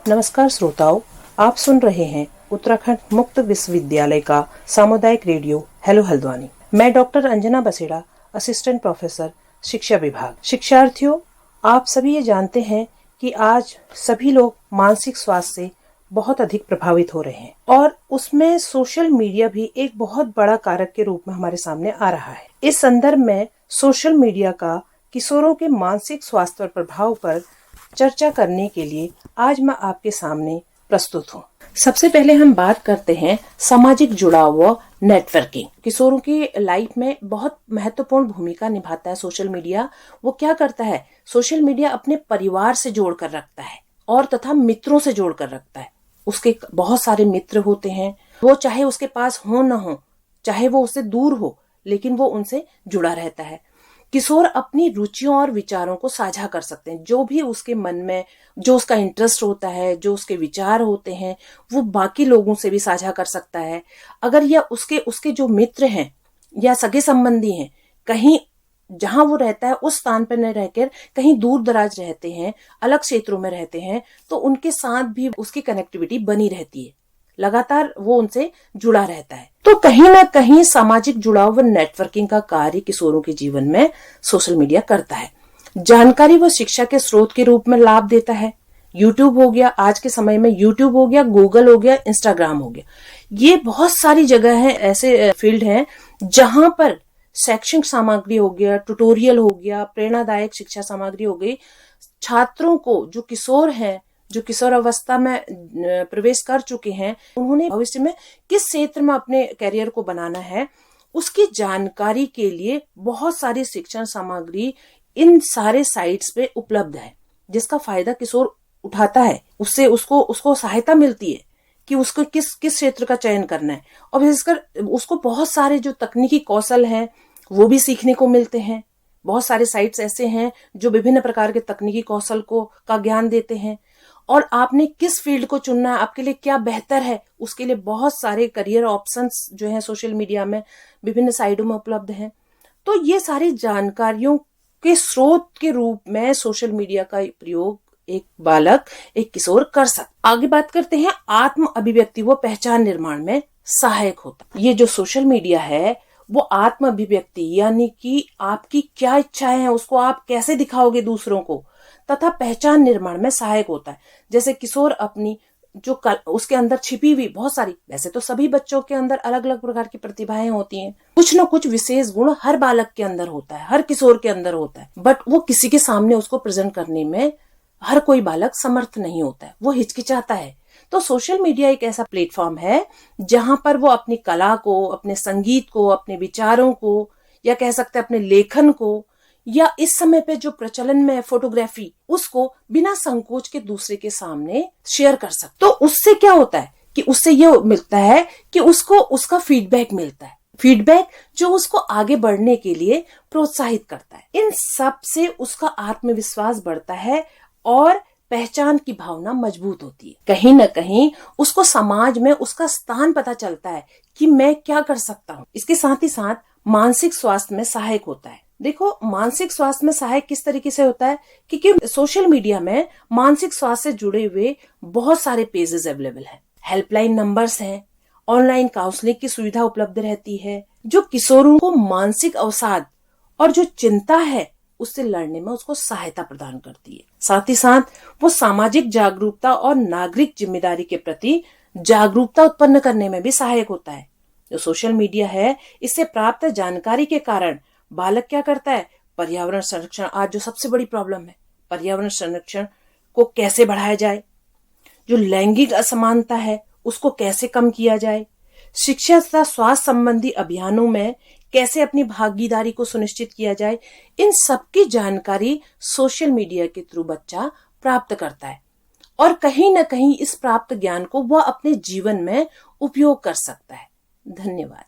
नमस्कार श्रोताओं, आप सुन रहे हैं उत्तराखंड मुक्त विश्वविद्यालय का सामुदायिक रेडियो हेलो हल्द्वानी। मैं doctor Anjana Baseda, assistant professor शिक्षा विभाग। शिक्षार्थियों, आप सभी ये जानते हैं कि आज सभी लोग मानसिक स्वास्थ्य से बहुत अधिक प्रभावित हो रहे हैं और उसमें सोशल मीडिया भी एक बहुत बड़ा कारक के रूप में हमारे सामने आ रहा है। इस संदर्भ में सोशल मीडिया का किशोरों के मानसिक स्वास्थ्य और प्रभाव पर चर्चा करने के लिए आज मैं आपके सामने प्रस्तुत हूँ। सबसे पहले हम बात करते हैं सामाजिक जुड़ाव व नेटवर्किंग। किशोरों की लाइफ में बहुत महत्वपूर्ण भूमिका निभाता है सोशल मीडिया। वो क्या करता है, सोशल मीडिया अपने परिवार से जोड़कर रखता है और तथा मित्रों से जोड़कर रखता है। उसके बहुत सारे मित्र होते हैं, वो चाहे उसके पास हो न हो, चाहे वो उससे दूर हो, लेकिन वो उनसे जुड़ा रहता है। किशोर अपनी रुचियों और विचारों को साझा कर सकते हैं। जो भी उसके मन में, जो उसका इंटरेस्ट होता है, जो उसके विचार होते हैं, वो बाकी लोगों से भी साझा कर सकता है। अगर यह उसके जो मित्र हैं या सगे संबंधी हैं, कहीं जहां वो रहता है उस स्थान पर न रहकर कहीं दूर दराज रहते हैं, अलग क्षेत्रों में रहते हैं, तो उनके साथ भी उसकी कनेक्टिविटी बनी रहती है। लगातार वो उनसे जुड़ा रहता है। तो कहीं ना कहीं सामाजिक जुड़ाव व नेटवर्किंग का कार्य किशोरों के जीवन में सोशल मीडिया करता है। जानकारी व शिक्षा के स्रोत के रूप में लाभ देता है। यूट्यूब हो गया, आज के समय में यूट्यूब हो गया, गूगल हो गया, इंस्टाग्राम हो गया, ये बहुत सारी जगह है, ऐसे फील्ड हैं जहां पर शैक्षणिक सामग्री हो गया, ट्यूटोरियल हो गया, प्रेरणादायक शिक्षा सामग्री हो गई। छात्रों को, जो किशोर हैं, जो किशोर अवस्था में प्रवेश कर चुके हैं, उन्होंने भविष्य में किस क्षेत्र में अपने करियर को बनाना है, उसकी जानकारी के लिए बहुत सारी शिक्षण सामग्री इन सारे साइट्स पे उपलब्ध है, जिसका फायदा किशोर उठाता है। उससे उसको सहायता मिलती है कि उसको किस क्षेत्र का चयन करना है, और विशेषकर उसको बहुत सारे जो तकनीकी कौशल हैं वो भी सीखने को मिलते हैं। बहुत सारे साइट्स ऐसे हैं जो विभिन्न प्रकार के तकनीकी कौशल का ज्ञान देते हैं, और आपने किस फील्ड को चुनना है, आपके लिए क्या बेहतर है, उसके लिए बहुत सारे करियर ऑप्शंस जो हैं सोशल मीडिया में विभिन्न साइटों में उपलब्ध हैं। तो ये सारी जानकारियों के स्रोत के रूप में सोशल मीडिया का प्रयोग एक बालक, एक किशोर कर सकता। आगे बात करते हैं आत्म अभिव्यक्ति व पहचान निर्माण में सहायक होता। ये जो सोशल मीडिया है वो आत्म अभिव्यक्ति यानी कि आपकी क्या इच्छाएं हैं उसको आप कैसे दिखाओगे दूसरों को, तथा पहचान निर्माण में सहायक होता है। जैसे किशोर अपनी जो उसके अंदर छिपी हुई बहुत सारी, वैसे तो सभी बच्चों के अंदर अलग अलग प्रकार की प्रतिभाएं होती हैं, कुछ न कुछ विशेष गुण हर बालक के अंदर होता है, हर किशोर के अंदर होता है, बट वो किसी के सामने उसको प्रेजेंट करने में हर कोई बालक समर्थ नहीं होता है, वो हिचकिचाता है। तो सोशल मीडिया एक ऐसा प्लेटफॉर्म है जहां पर वो अपनी कला को, अपने संगीत को, अपने विचारों को, या कह सकते हैं अपने लेखन को, या इस समय पे जो प्रचलन में है फोटोग्राफी, उसको बिना संकोच के दूसरे के सामने शेयर कर सकते। तो उससे क्या होता है कि उससे ये मिलता है कि उसको उसका फीडबैक मिलता है, फीडबैक जो उसको आगे बढ़ने के लिए प्रोत्साहित करता है। इन सब से उसका आत्मविश्वास बढ़ता है और पहचान की भावना मजबूत होती है। कहीं न कहीं उसको समाज में उसका स्थान पता चलता है कि मैं क्या कर सकता हूँ। इसके साथ ही साथ मानसिक स्वास्थ्य में सहायक होता है। देखो, मानसिक स्वास्थ्य में सहायक किस तरीके से होता है, क्योंकि सोशल मीडिया में मानसिक स्वास्थ्य से जुड़े हुए बहुत सारे पेजेस अवेलेबल हैं, हेल्पलाइन नंबर्स हैं, ऑनलाइन काउंसलिंग की सुविधा उपलब्ध रहती है, जो किशोरों को मानसिक अवसाद और जो चिंता है उससे लड़ने में उसको सहायता प्रदान करती है। साथ ही साथ वो सामाजिक जागरूकता और नागरिक जिम्मेदारी के प्रति जागरूकता उत्पन्न करने में भी सहायक होता है। जो सोशल मीडिया है, इससे प्राप्त जानकारी के कारण बालक क्या करता है, पर्यावरण संरक्षण, आज जो सबसे बड़ी प्रॉब्लम है, पर्यावरण संरक्षण को कैसे बढ़ाया जाए, जो लैंगिक असमानता है उसको कैसे कम किया जाए, शिक्षा तथा स्वास्थ्य संबंधी अभियानों में कैसे अपनी भागीदारी को सुनिश्चित किया जाए, इन सब की जानकारी सोशल मीडिया के थ्रू बच्चा प्राप्त करता है, और कहीं न कहीं इस प्राप्त ज्ञान को वह अपने जीवन में उपयोग कर सकता है। धन्यवाद।